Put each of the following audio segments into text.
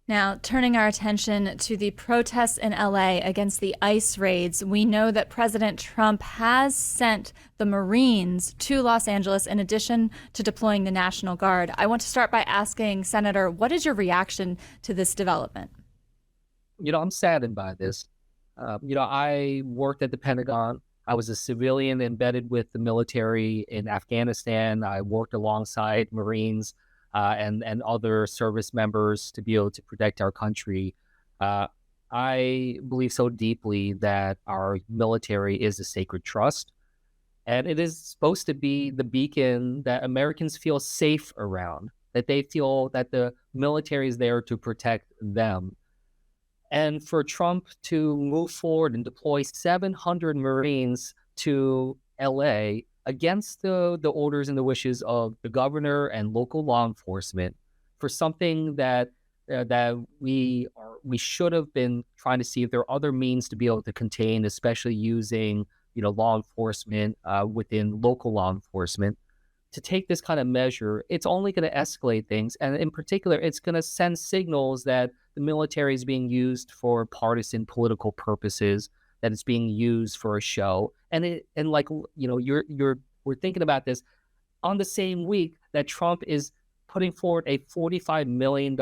Now, turning our attention to the protests in LA against the ICE raids, we know that President Trump has sent the Marines to Los Angeles in addition to deploying the National Guard. I want to start by asking, Senator, what is your reaction to this development? I'm saddened by this. I worked at the Pentagon. I was a civilian embedded with the military in Afghanistan. I worked alongside Marines and other service members to be able to protect our country. Uh, I believe so deeply that our military is a sacred trust, and it is supposed to be the beacon that Americans feel safe around, that they feel that the military is there to protect them. And for Trump to move forward and deploy 700 Marines to LA against the orders and the wishes of the governor and local law enforcement for something that we should have been trying to see if there are other means to be able to contain, especially using law enforcement within local law enforcement. To take this kind of measure, it's only going to escalate things. And in particular, it's going to send signals that the military is being used for partisan political purposes, that it's being used for a show. We're thinking about this on the same week that Trump is putting forward a $45 million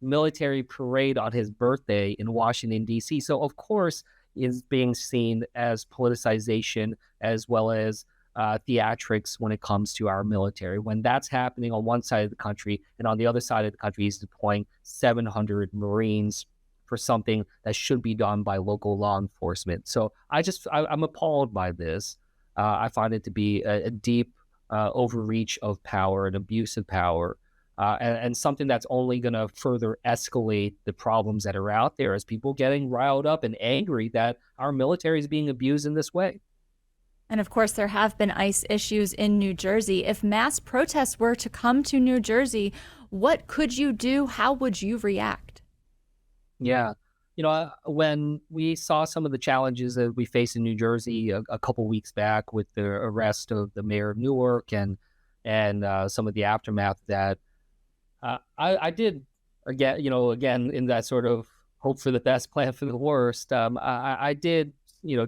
military parade on his birthday in Washington, D.C. So, of course, is being seen as politicization as well as theatrics when it comes to our military. When that's happening on one side of the country, and on the other side of the country, he's deploying 700 Marines for something that should be done by local law enforcement. So I'm appalled by this. I find it to be a deep overreach of power and abuse of power, and something that's only going to further escalate the problems that are out there as people getting riled up and angry that our military is being abused in this way. And of course, there have been ICE issues in New Jersey. If mass protests were to come to New Jersey, what could you do? How would you react? Yeah. When we saw some of the challenges that we faced in New Jersey a couple weeks back with the arrest of the mayor of Newark and some of the aftermath of that, I did again in that sort of hope for the best, plan for the worst. I did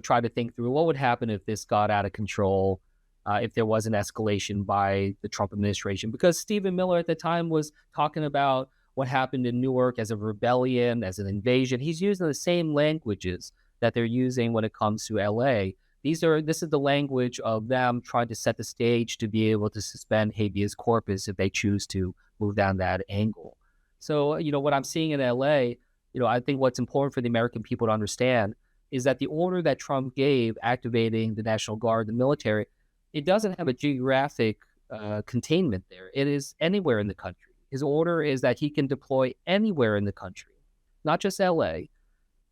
try to think through what would happen if this got out of control, if there was an escalation by the Trump administration, because Stephen Miller at the time was talking about what happened in Newark as a rebellion, as an invasion. He's using the same languages that they're using when it comes to LA. This is the language of them trying to set the stage to be able to suspend habeas corpus if they choose to move down that angle. So, what I'm seeing in LA, I think what's important for the American people to understand is that the order that Trump gave activating the National Guard, the military, it doesn't have a geographic containment there. It is anywhere in the country. His order is that he can deploy anywhere in the country, not just LA.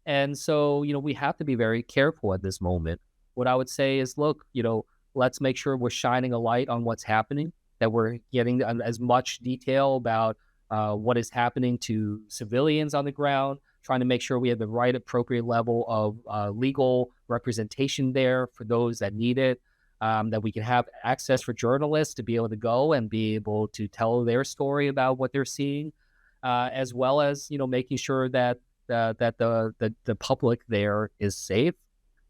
And so, we have to be very careful at this moment. What I would say is, look, let's make sure we're shining a light on what's happening, that we're getting as much detail about what is happening to civilians on the ground, trying to make sure we have the right appropriate level of legal representation there for those that need it, that we can have access for journalists to be able to go and be able to tell their story about what they're seeing, as well as, making sure that the public there is safe,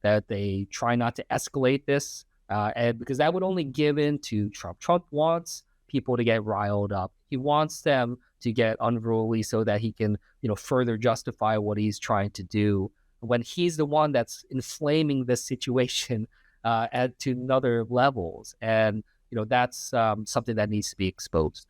that they try not to escalate this, and because that would only give in to Trump. Trump wants people to get riled up. He wants them to get unruly so that he can, further justify what he's trying to do, when he's the one that's inflaming this situation to other levels. And, that's something that needs to be exposed.